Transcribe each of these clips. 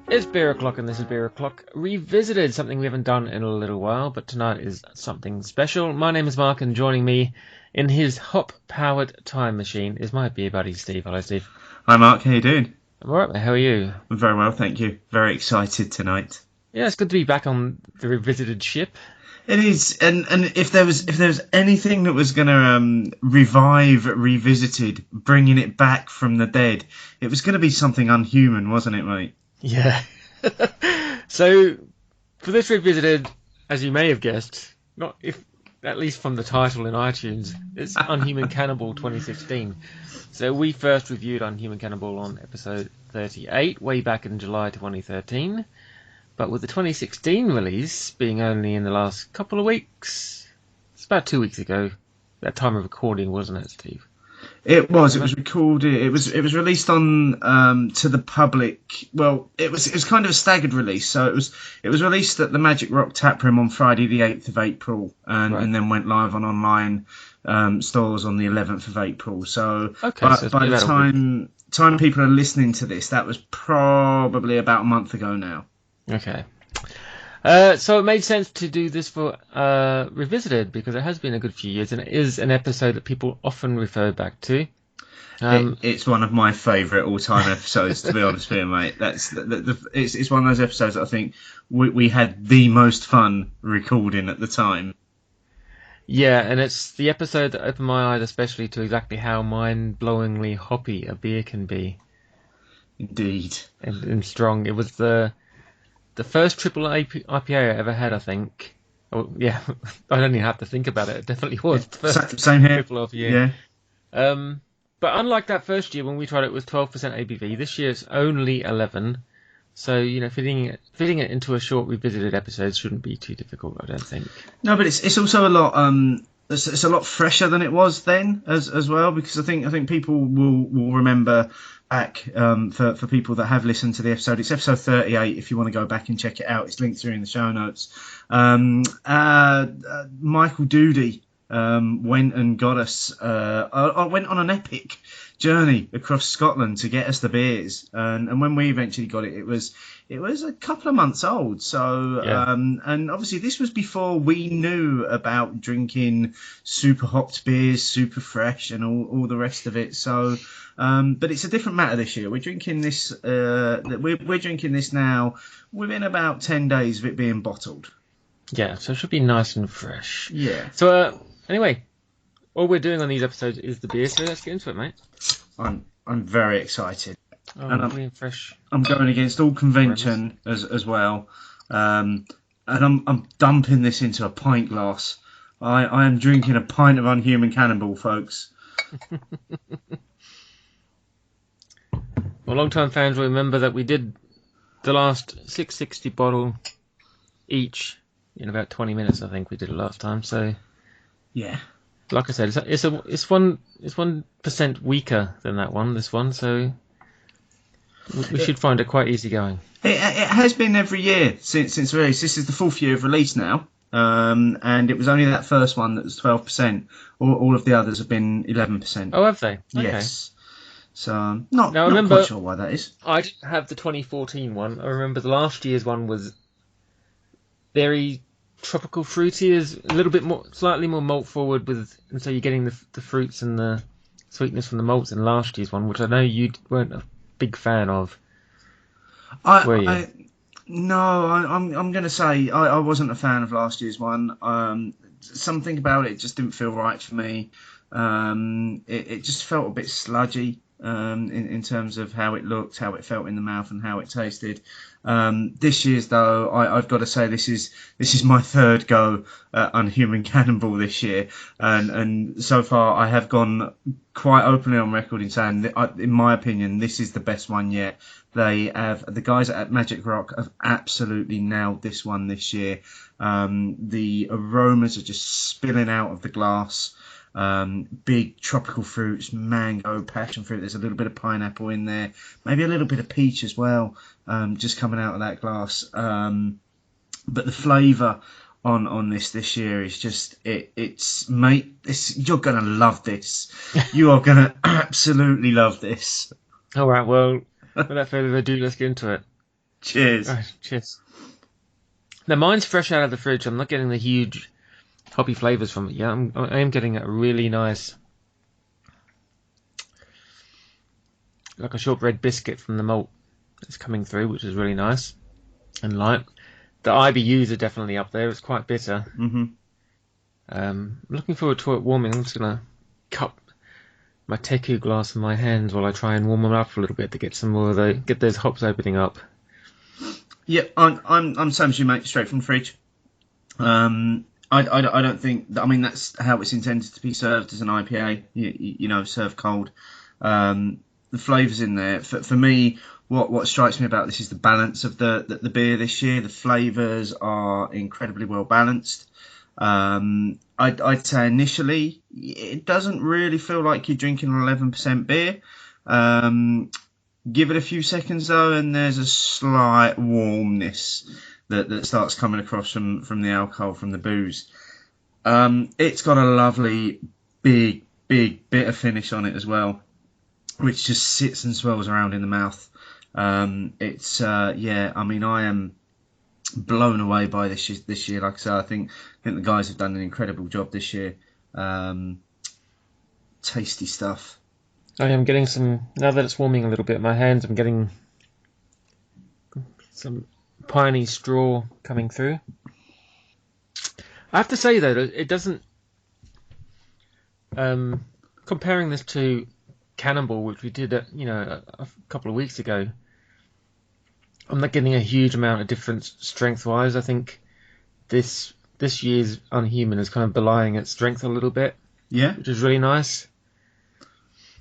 It's Beer O'Clock and this is Beer O'Clock Revisited, something we haven't done in a little while, but tonight is something special. My name is Mark and joining me in his hop-powered time machine is my beer buddy Steve. Hello Steve. Hi Mark, how you doing? I'm alright, how are you? I'm very well, thank you. Very excited tonight. Yeah, it's good to be back on the Revisited ship. It is, and if there was anything that was going to revive Revisited, bringing it back from the dead, it was going to be something Unhuman, wasn't it, mate? Yeah. So, for this Revisited, as you may have guessed, not if at least from the title in iTunes, it's Unhuman Cannonball 2016. So we first reviewed Unhuman Cannonball on episode 38, way back in July 2013. But with the 2016 release being only in the last couple of weeks, it's about 2 weeks ago, that time of recording, wasn't it, Steve? It was recorded. It was released on to the public. Well, it was kind of a staggered release. So it was released at the Magic Rock Tap Room on Friday the 8th of April, and then went live on online stores on the 11th of April. So okay, by the time people are listening to this, that was probably about a month ago now. Okay. So it made sense to do this for Revisited because it has been a good few years and it is an episode that people often refer back to. It's one of my favourite all-time episodes, to be honest with you, mate. It's one of those episodes that I think we had the most fun recording at the time. Yeah, and it's the episode that opened my eyes especially to exactly how mind-blowingly hoppy a beer can be. Indeed. And strong. It was the first triple IPA I ever had, I think. Oh, yeah, I don't even have to think about it. It definitely was. The first same here. Triple IPA. Yeah. But unlike that first year when we tried it with 12% ABV, this year it's only 11. So, fitting it into a short Revisited episode shouldn't be too difficult, I don't think. No, but it's also a lot it's a lot fresher than it was then as well, because I think people will remember back for people that have listened to the episode. It's episode 38 if you want to go back and check it out. It's linked through in the show notes. Michael Doody went and got us went on an epic journey across Scotland to get us the beers, and when we eventually got it, it was a couple of months old. So yeah. and obviously this was before we knew about drinking super hopped beers, super fresh, and all the rest of it. So but it's a different matter this year. We're drinking this we're drinking this now within about 10 days of it being bottled. Yeah, so it should be nice and fresh. Yeah. So anyway, all we're doing on these episodes is the beer, so let's get into it, mate. I'm very excited. Oh, and I'm fresh. I'm going against all convention as well, and I'm dumping this into a pint glass. I am drinking a pint of Unhuman Cannonball, folks. Well, long-time fans will remember that we did the last 660 bottle each in about 20 minutes. I think we did it last time. So yeah, like I said, it's 1% weaker than that one. This one, so we should find it quite easy going. It has been every year since release. This is the 4th year of release now, and it was only that first one that was 12%. All of the others have been 11%. Oh, have they? Okay. Yes. So not quite sure why that is. I didn't have the 2014 one. I remember the last year's one was very tropical fruity, is a little bit more, slightly more malt forward and so you're getting the fruits and the sweetness from the malts in last year's one, which I know you weren't a big fan of. Were you? I'm going to say I wasn't a fan of last year's one. Something about it just didn't feel right for me. It just felt a bit sludgy in terms of how it looked, how it felt in the mouth, and how it tasted. This year's, though, I've got to say this is my third go at Unhuman Cannonball this year, and so far I have gone quite openly on record in saying that, in my opinion, this is the best one yet. The guys at Magic Rock have absolutely nailed this one this year. The aromas are just spilling out of the glass. Big tropical fruits, mango, passion fruit. There's a little bit of pineapple in there, maybe a little bit of peach as well, just coming out of that glass. But the flavour on this year is just it's mate. You're gonna love this. You are gonna absolutely love this. All right. Well, without further ado, let's get into it. Cheers. Right, cheers. Now mine's fresh out of the fridge. I'm not getting the huge hoppy flavours from it. Yeah, I am getting a really nice, like a shortbread biscuit from the malt that's coming through, which is really nice and light. The IBUs are definitely up there. It's quite bitter. Mm-hmm. I'm looking forward to it warming. I'm just gonna cup my teku glass in my hands while I try and warm them up a little bit to get some more of get those hops opening up. Yeah, I'm same as you, mate. Straight from the fridge. I don't think. I mean, that's how it's intended to be served as an IPA. You know, served cold. The flavours in there. For me, what strikes me about this is the balance of the beer this year. The flavours are incredibly well balanced. I'd say initially it doesn't really feel like you're drinking an 11% beer. Give it a few seconds though, and there's a slight warmness that starts coming across from the alcohol, from the booze. It's got a lovely big bitter finish on it as well, which just sits and swells around in the mouth. Yeah, I mean, I am blown away by this year. Like I said, I think the guys have done an incredible job this year. Tasty stuff. I am getting some, now that it's warming a little bit in my hands, I'm getting some piney straw coming through. I have to say though, that it doesn't, comparing this to Cannonball, which we did a couple of weeks ago, I'm not getting a huge amount of difference strength-wise. I think this year's Unhuman is kind of belying its strength a little bit. Yeah, which is really nice.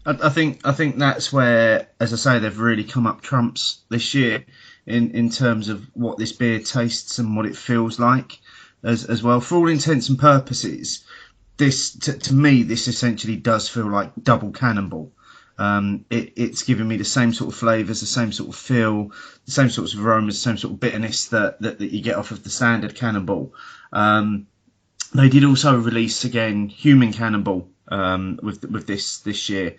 I think that's where, as I say, they've really come up trumps this year in terms of what this beer tastes and what it feels like as well. For all intents and purposes, this to me, this essentially does feel like double Cannonball. It's giving me the same sort of flavours, the same sort of feel, the same sorts of aromas, the same sort of bitterness that you get off of the standard Cannonball. They did also release again Human Cannonball with this year,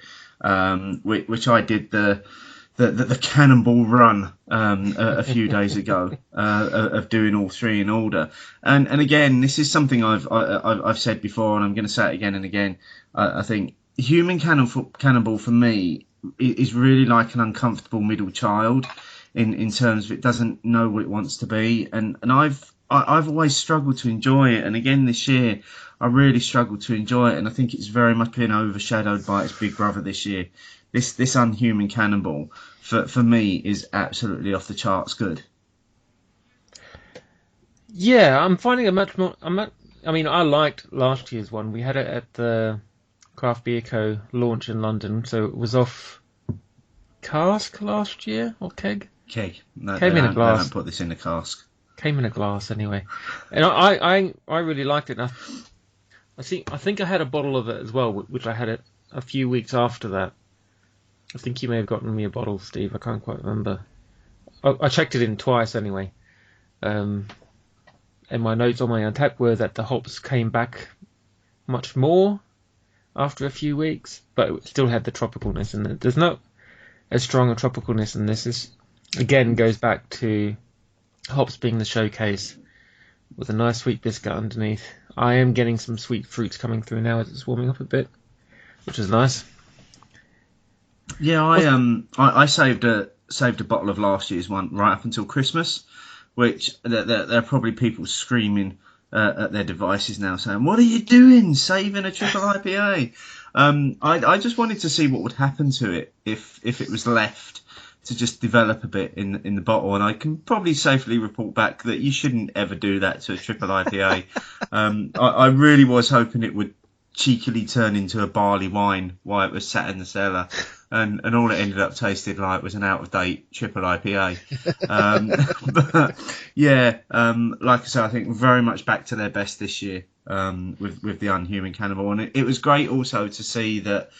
which I did the Cannonball run a few days ago of doing all three in order. And again, this is something I've said before, and I'm going to say it again and again. I think Human Cannonball for me is really like an uncomfortable middle child in terms of it doesn't know what it wants to be, and I've always struggled to enjoy it, and again this year I really struggled to enjoy it, and I think it's very much been overshadowed by its big brother this year. This Unhuman Cannonball for me is absolutely off the charts good. Yeah, I'm finding it much more. I mean, I liked last year's one. We had it at the Craft Beer Co. launch in London, so it was off cask last year, or keg? Keg. No, Came in a glass. They don't put this in a cask. Came in a glass anyway, and I really liked it. And I think I had a bottle of it as well, which I had it a few weeks after that. I think you may have gotten me a bottle, Steve. I can't quite remember. I checked it in twice anyway. And my notes on my Untapped were that the hops came back much more after a few weeks, but it still had the tropicalness in it. There's not as strong a tropicalness in this. This again goes back to hops being the showcase with a nice sweet biscuit underneath. I am getting some sweet fruits coming through now as it's warming up a bit, which is nice. Yeah, I saved a bottle of last year's one right up until Christmas, which there are probably people screaming at their devices now saying, "What are you doing, saving a triple IPA?" I just wanted to see what would happen to it if it was left to just develop a bit in the bottle, and I can probably safely report back that you shouldn't ever do that to a triple IPA. I really was hoping it would cheekily turn into a barley wine while it was sat in the cellar, and all it ended up tasting like was an out-of-date triple IPA. But yeah, like I said, I think very much back to their best this year with the Unhuman Cannonball, and it was great also to see that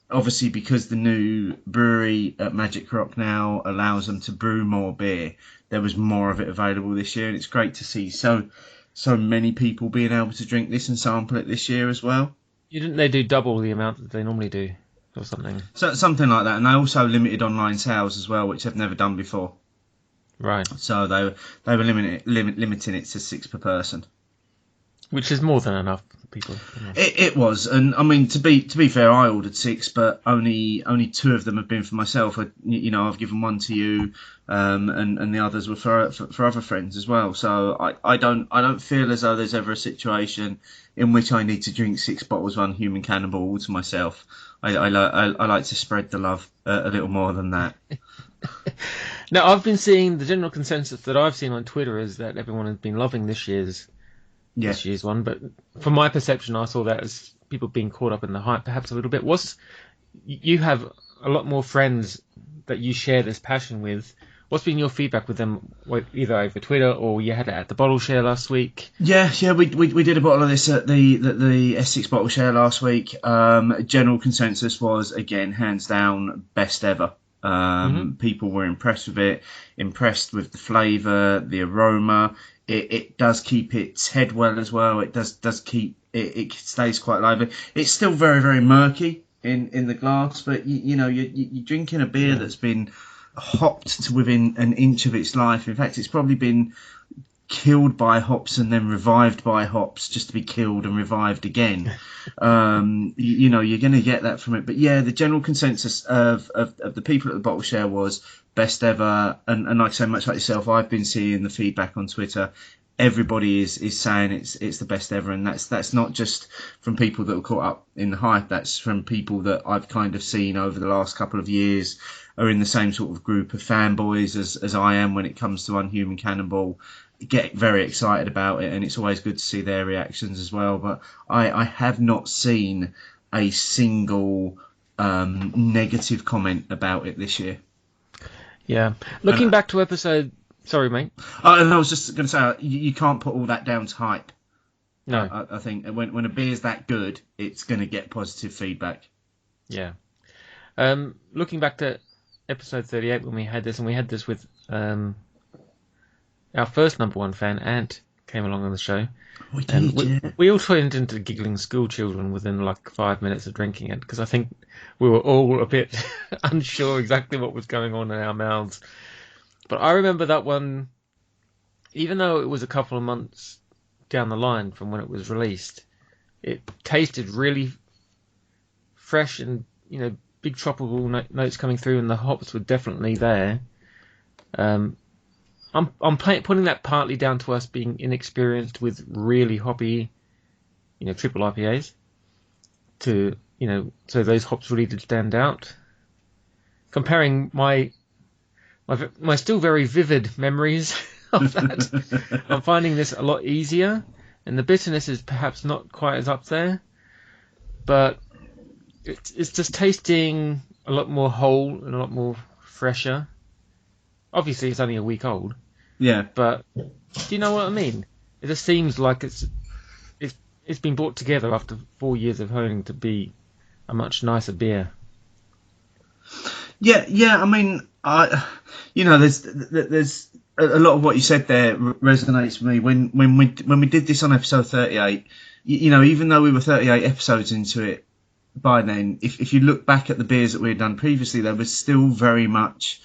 obviously because the new brewery at Magic Rock now allows them to brew more beer, there was more of it available this year, and it's great to see so many people being able to drink this and sample it this year as well. Didn't they do double the amount that they normally do or something? So something like that, and they also limited online sales as well, which they've never done before. Right. So they were limiting it to 6 per person. Which is more than enough for people. It was, and I mean, to be fair, I ordered 6, but only 2 of them have been for myself. I've given 1 to you, and the others were for other friends as well. So I don't feel as though there's ever a situation in which I need to drink 6 bottles of Unhuman Cannonball all to myself. I like to spread the love a little more than that. Now, I've been seeing the general consensus that I've seen on Twitter is that everyone has been loving this year's one, but from my perception, I saw that as people being caught up in the hype perhaps a little bit. You have a lot more friends that you share this passion with. What's been your feedback with them, either over Twitter or you had it at the bottle share last week? Yeah, we did a bottle of this at the S6 bottle share last week. General consensus was, again, hands down, best ever. People were impressed with it, impressed with the flavour, the aroma. It does keep its head well as well. It does keep it stays quite lively. It's still very, very murky in the glass, but you're drinking a beer that's been hopped to within an inch of its life. In fact, it's probably been killed by hops and then revived by hops just to be killed and revived again. You're going to get that from it. But yeah, the general consensus of the people at the bottle share was best ever. And like I say, much like yourself, I've been seeing the feedback on Twitter. Everybody is saying it's the best ever, and that's not just from people that were caught up in the hype. That's from people that I've kind of seen over the last couple of years are in the same sort of group of fanboys as I am when it comes to Unhuman Cannonball. Get very excited about it, and it's always good to see their reactions as well. But I have not seen a single negative comment about it this year. Yeah, looking back to episode. Sorry, mate. And I was just going to say, you can't put all that down to hype. No, I think when a beer's that good, it's going to get positive feedback. Yeah. Looking back to episode 38 when we had this, and we had this with our first number one fan, Ant, came along on the show. We did, we all turned into giggling school children within like 5 minutes of drinking it, because I think we were all a bit unsure exactly what was going on in our mouths. But I remember that one, even though it was a couple of months down the line from when it was released, it tasted really fresh and, big tropical notes coming through, and the hops were definitely there. I'm putting that partly down to us being inexperienced with really hoppy, triple IPAs. So those hops really did stand out. Comparing my still very vivid memories of that, I'm finding this a lot easier, and the bitterness is perhaps not quite as up there, but it's just tasting a lot more whole and a lot more fresher. Obviously, it's only a week old. Yeah. But do you know what I mean? It just seems like it's been brought together after 4 years of honing to be a much nicer beer. Yeah. I mean, there's a lot of what you said there resonates with me. When we did this on episode 38, even though we were 38 episodes into it by then, if you look back at the beers that we had done previously, there was still very much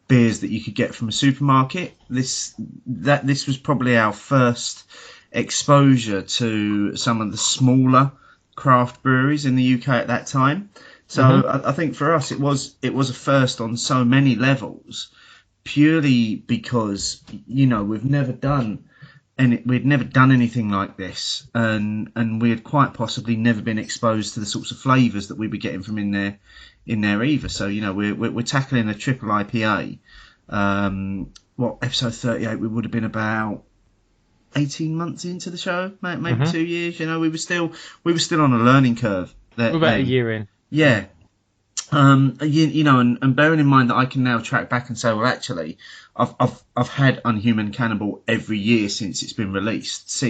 beers that you could get from a supermarket. This was probably our first exposure to some of the smaller craft breweries in the UK at that time. So I think for us it was a first on so many levels, purely because we'd never done anything like this, and we had quite possibly never been exposed to the sorts of flavours that we were getting from in there either. So we're tackling a triple IPA. Episode 38 we would have been about 18 months into the show, maybe 2 years. We were still on a learning curve. We're about a year in. Yeah. And bearing in mind that I can now track back and say, well, actually, I've had Unhuman Cannonball every year since it's been released.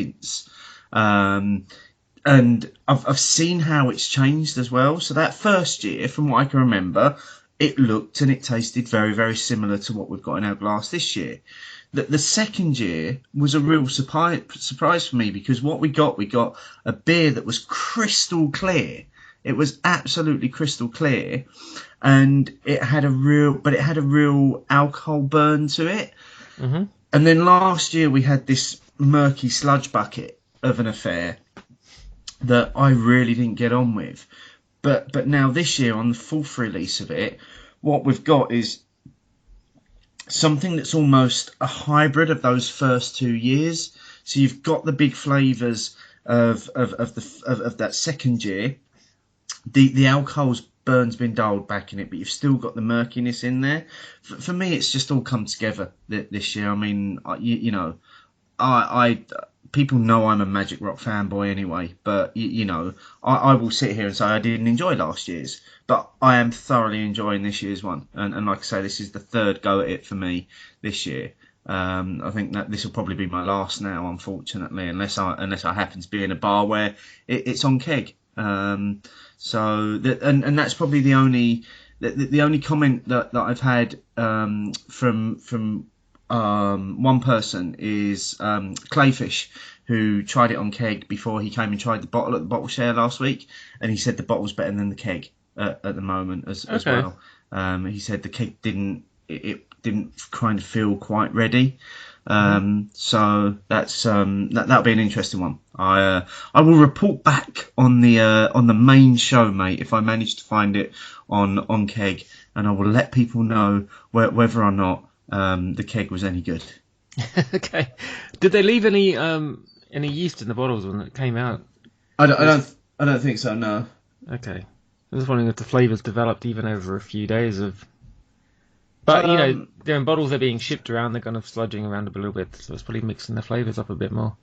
And I've seen how it's changed as well. So that first year, from what I can remember, it looked and it tasted very, very similar to what we've got in our glass this year. The second year was a real surprise for me, because what we got a beer that was crystal clear. It was absolutely crystal clear, and it had a real alcohol burn to it. Mm-hmm. And then last year we had this murky sludge bucket of an affair that I really didn't get on with. But now this year, on the fourth release of it, what we've got is something that's almost a hybrid of those first 2 years. So you've got the big flavours of that second year. The alcohol's burn's been dialed back in it, but you've still got the murkiness in there. For me, it's just all come together this year. I mean, I people know I'm a Magic Rock fanboy anyway, but I will sit here and say I didn't enjoy last year's, but I am thoroughly enjoying this year's one. And like I say, this is the third go at it for me this year. I think that this will probably be my last now, unfortunately, unless I happen to be in a bar where it's on keg. So that's probably the only comment that I've had from one person is Clayfish, who tried it on keg before he came and tried the bottle at the bottle share last week, and he said the bottle's better than the keg at the moment as well. He said the keg didn't kind of feel quite ready. So that's that'll be an interesting one. I will report back on the main show, mate, if I manage to find it on keg, and I will let people know whether or not the keg was any good. Okay. Did they leave any yeast in the bottles when it came out? I don't think so. No. Okay. I was wondering if the flavours developed even over a few days of. But they're in bottles. They're being shipped around. They're kind of sludging around a little bit, so it's probably mixing the flavours up a bit more.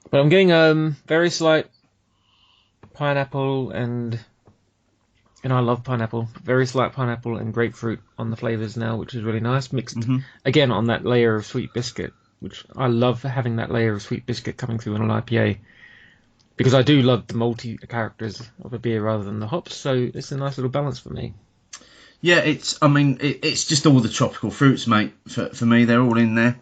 But I'm getting very slight pineapple and I love pineapple. Very slight pineapple and grapefruit on the flavours now, which is really nice. Mixed again on that layer of sweet biscuit, which I love having that layer of sweet biscuit coming through in an IPA, because I do love the malty characters of a beer rather than the hops. So it's a nice little balance for me. Yeah, it's just all the tropical fruits, mate. For me, they're all in there.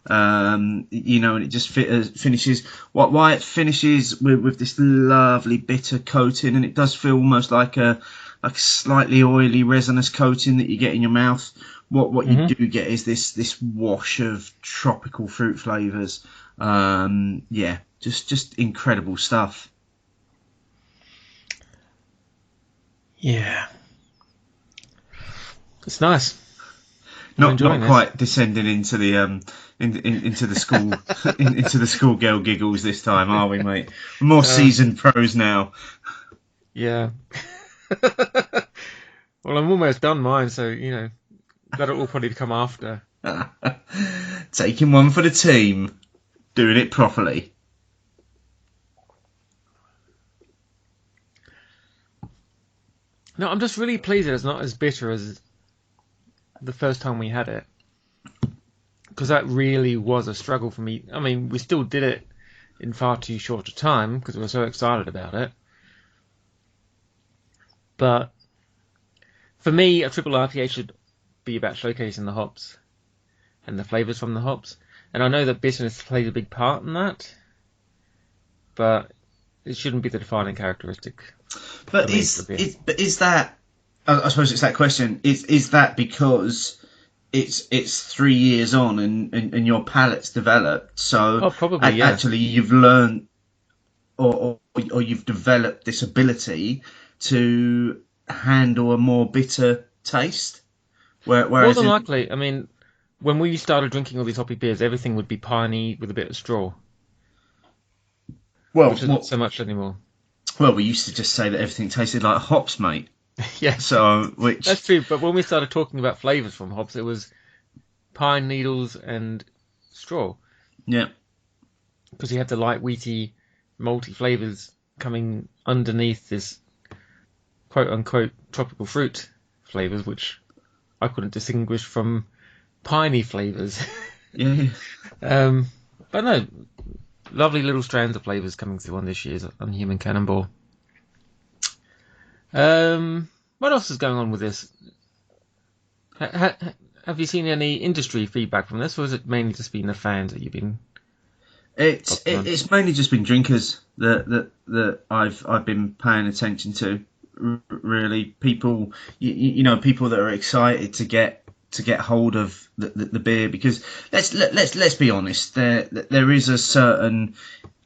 And it just finishes. Why it finishes with this lovely bitter coating, and it does feel almost like a slightly oily resinous coating that you get in your mouth. What you do get is this wash of tropical fruit flavours. Just incredible stuff. Yeah. It's nice. Not quite descending into the into the school into the schoolgirl giggles this time, are we, mate? We're more seasoned pros now. Yeah. Well, I'm almost done mine, so that'll all probably come after. Taking one for the team, doing it properly. No, I'm just really pleased that it's not as bitter as the first time we had it, because that really was a struggle for me. I mean, we still did it in far too short a time because we were so excited about it. But for me, a triple IPA should be about showcasing the hops and the flavours from the hops. And I know that bitterness plays a big part in that, but it shouldn't be the defining characteristic. But is that? I suppose it's that question. Is that because it's 3 years on and your palate's developed? So probably, yeah. Actually, you've learned or you've developed this ability to handle a more bitter taste. Whereas more than likely, I mean, when we started drinking all these hoppy beers, everything would be piney with a bit of straw. Well, which is not so much anymore. Well, we used to just say that everything tasted like hops, mate. Yeah. So, that's true. But when we started talking about flavours from hops, it was pine needles and straw. Yeah. Because you had the light, wheaty, malty flavours coming underneath this quote-unquote tropical fruit flavours, which I couldn't distinguish from piney flavours. Yeah. But no, lovely little strands of flavours coming through on this year's Unhuman Cannonball. What else is going on with this? Have you seen any industry feedback from this, or has it mainly just been the fans that you've been? It's mainly just been drinkers that I've been paying attention to. Really, people, people that are excited to get to get hold of the beer, because let's be honest, there is a certain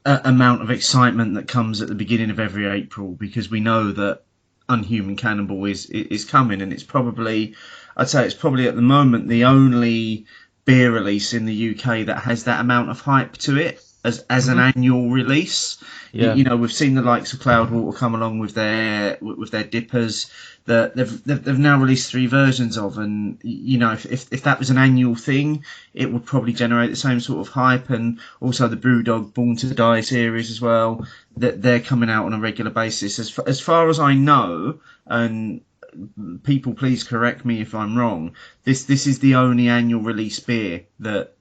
amount of excitement that comes at the beginning of every April, because we know that Unhuman Cannonball is coming, and I'd say it's probably at the moment the only beer release in the UK that has that amount of hype to it as an annual release. Yeah. You know, we've seen the likes of Cloudwater come along with their dippers that they've now released 3 versions of, and you know, if that was an annual thing, it would probably generate the same sort of hype. And also the Brewdog Born to Die series as well, that they're coming out on a regular basis. As far as I know, and people please correct me if I'm wrong, this is the only annual release beer that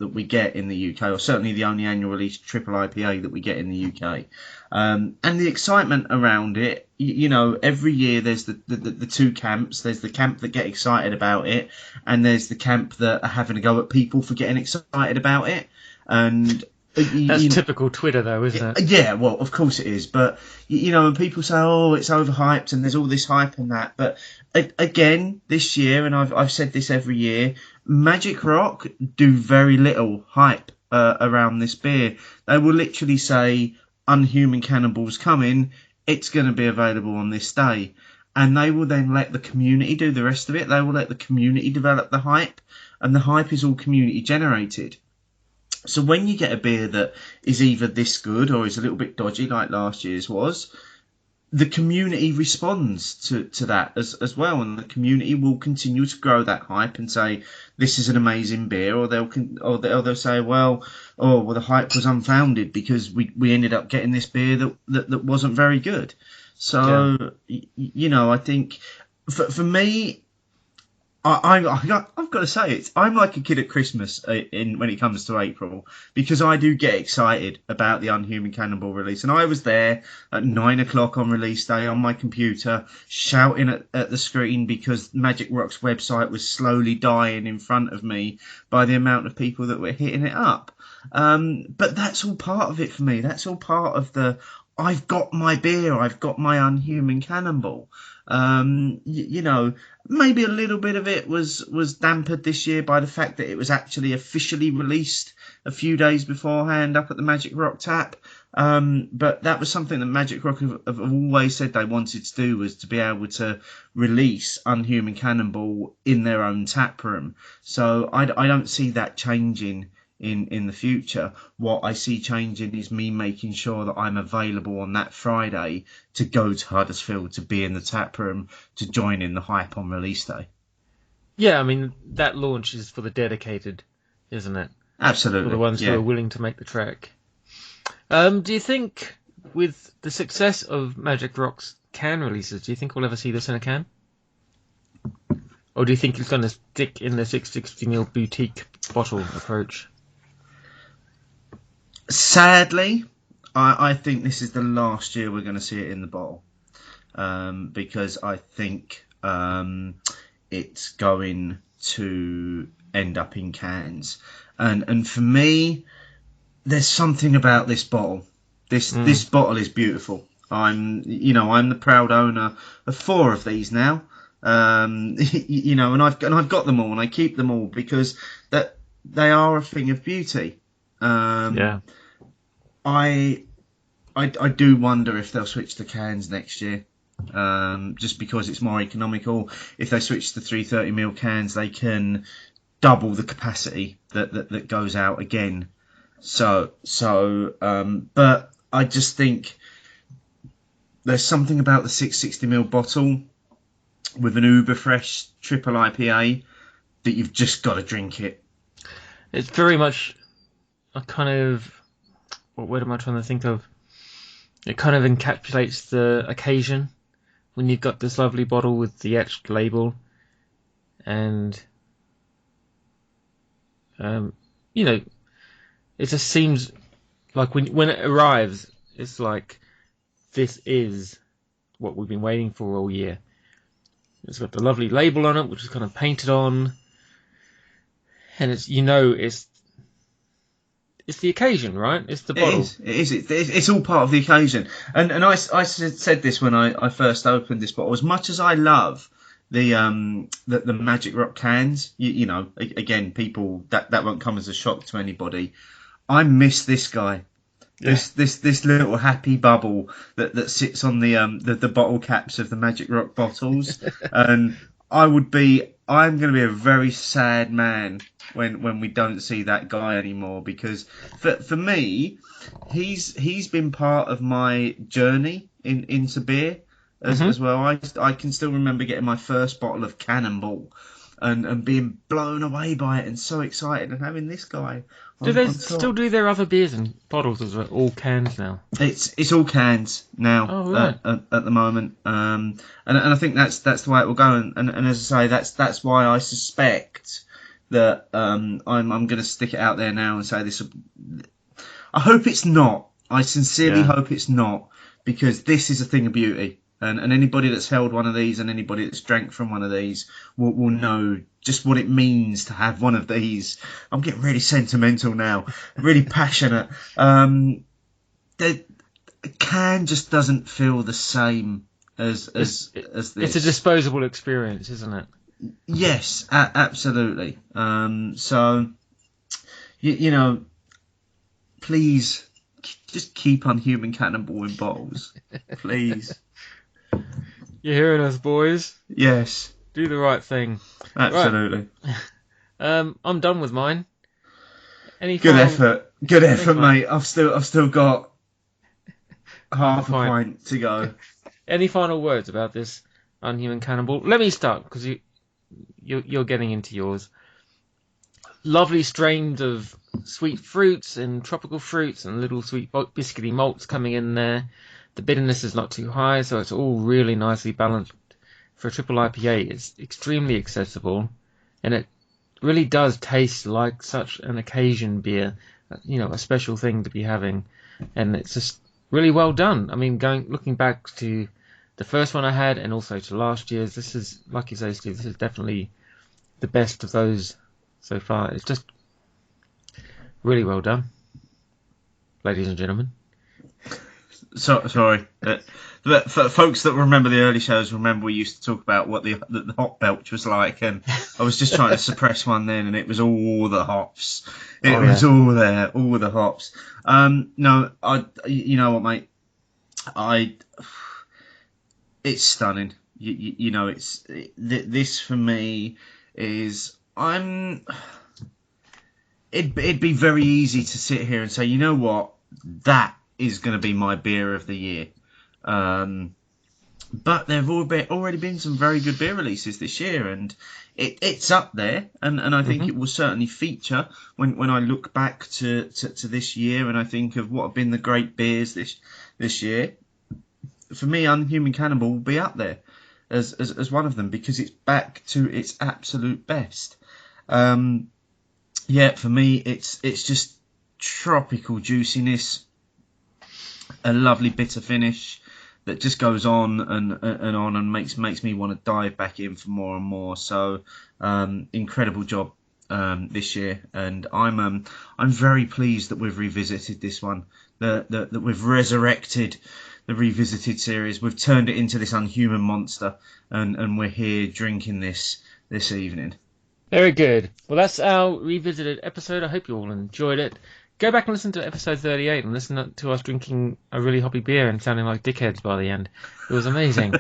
we get in the UK, or certainly the only annual release triple IPA that we get in the UK. And the excitement around it, you know, every year there's the 2 camps. There's the camp that get excited about it, and there's the camp that are having a go at people for getting excited about it. And that's typical Twitter, though, isn't it? Yeah, well, of course it is. But, you know, when people say, oh, it's overhyped and there's all this hype and that. But, again, this year, and I've said this every year, Magic Rock do very little hype around this beer. They will literally say, Unhuman Cannonball's coming, it's going to be available on this day. And they will then let the community do the rest of it. They will let the community develop the hype. And the hype is all community generated. So when you get a beer that is either this good or is a little bit dodgy, like last year's was, the community responds to that as well, and the community will continue to grow that hype and say this is an amazing beer, or they'll say, well, the hype was unfounded because we ended up getting this beer that wasn't very good. So you know, I think for me, I've got to say I'm like a kid at Christmas when it comes to April, because I do get excited about the Unhuman Cannonball release, and I was there at 9 o'clock on release day on my computer shouting at the screen because Magic Rock's website was slowly dying in front of me by the amount of people that were hitting it up. But that's all part of it for me. That's all part of I've got my beer, I've got my Unhuman Cannonball. You know, maybe a little bit of it was dampened this year by the fact that it was actually officially released a few days beforehand up at the Magic Rock tap. But that was something that Magic Rock have always said they wanted to do, was to be able to release Unhuman Cannonball in their own tap room. So I don't see that changing in the future. What I see changing is me making sure that I'm available on that Friday to go to Huddersfield, to be in the tap room, to join in the hype on release day. Yeah, I mean, that launch is for the dedicated, isn't it? Absolutely. For the ones who are willing to make the trek. Do you think, with the success of Magic Rock's can releases, do you think we'll ever see this in a can? Or do you think it's going to stick in the 660ml boutique bottle approach? Sadly, I think this is the last year we're going to see it in the bottle, because I think it's going to end up in cans. And for me, there's something about this bottle. This bottle is beautiful. I'm the proud owner of 4 of these now. You know, and I've got them all, and I keep them all because that they are a thing of beauty. Yeah. I do wonder if they'll switch to cans next year, just because it's more economical. If they switch to 330ml cans, they can double the capacity that goes out again. But I just think there's something about the 660ml bottle with an uber fresh triple IPA that you've just got to drink it. It's very much a kind of, what word am I trying to think of? It kind of encapsulates the occasion when you've got this lovely bottle with the etched label, and you know, it just seems like when it arrives, it's like this is what we've been waiting for all year. It's got the lovely label on it, which is kind of painted on, and it's it's the occasion, right? It's the bottle. It's all part of the occasion. And I said this when I first opened this bottle. As much as I love the Magic Rock cans. You know, again, people that won't come as a shock to anybody. I miss this guy. Yeah. This little happy bubble that sits on the bottle caps of the Magic Rock bottles, and I'm going to be a very sad man when we don't see that guy anymore, because for me, he's been part of my journey into beer as well. I can still remember getting my first bottle of Cannonball and being blown away by it and so excited, and having this guy. Do they still do their other beers in bottles, or is it all cans now? It's all cans now. Oh, right. At the moment, and I think that's the way it will go. And as I say, that's why I suspect that I'm going to stick it out there now and say this. I hope it's not. I sincerely hope it's not, because this is a thing of beauty. And anybody that's held one of these and anybody that's drank from one of these will know just what it means to have one of these. I'm getting really sentimental now, really passionate. The can just doesn't feel the same as this. It's a disposable experience, isn't it? Yes, absolutely. So, you know, please just keep Unhuman Cannonball in bottles, please. You're hearing us, boys. Yes. Do the right thing. Absolutely. Right. I'm done with mine. Good effort, mate. I've still got half a pint to go. Any final words about this Unhuman Cannonball? Let me start, because you're getting into yours. Lovely strains of sweet fruits and tropical fruits and little sweet biscuity malts coming in there. The bitterness is not too high, so it's all really nicely balanced. For a triple IPA, it's extremely accessible, and it really does taste like such an occasion beer, you know, a special thing to be having, and it's just really well done. I mean, looking back to the first one I had, and also to last year's, this is, like you say, Steve, this is definitely the best of those so far. It's just really well done, ladies and gentlemen. Sorry, but for folks that remember the early shows, remember we used to talk about what the hop belch was like, and I was just trying to suppress one then, and it was all the hops. It was all there, all the hops. No, you know what, mate? It's stunning. You know, this for me is it'd be very easy to sit here and say, you know what, that is going to be my beer of the year. But there have already been some very good beer releases this year, and it's up there, and I think it will certainly feature when I look back to this year, and I think of what have been the great beers this year. For me, Unhuman Cannonball will be up there as one of them, because it's back to its absolute best. Yeah, for me, it's just tropical juiciness, a lovely bitter finish that just goes on and on and makes me want to dive back in for more and more. So incredible job this year, and I'm very pleased that we've revisited this one, that we've resurrected the revisited series. We've turned it into this Unhuman monster, and we're here drinking this evening. Very good. Well, that's our revisited episode. I hope you all enjoyed it. Go back and listen to episode 38 and listen to us drinking a really hoppy beer and sounding like dickheads by the end. It was amazing.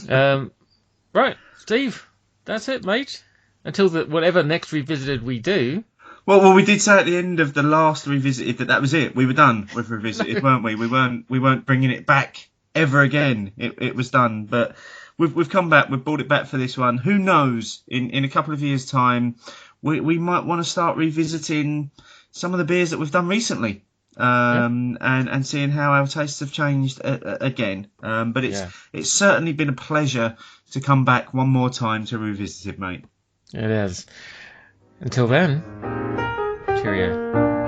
Right, Steve, that's it, mate. Until whatever next revisited we do. Well, we did say at the end of the last revisited that was it. We were done with revisited, weren't we? We weren't bringing it back ever again. It was done, but we've come back. We've brought it back for this one. Who knows? In a couple of years' time, we might want to start revisiting some of the beers that we've done recently, and seeing how our tastes have changed again. But it's certainly been a pleasure to come back one more time to revisit it, mate. It is. Until then, cheerio.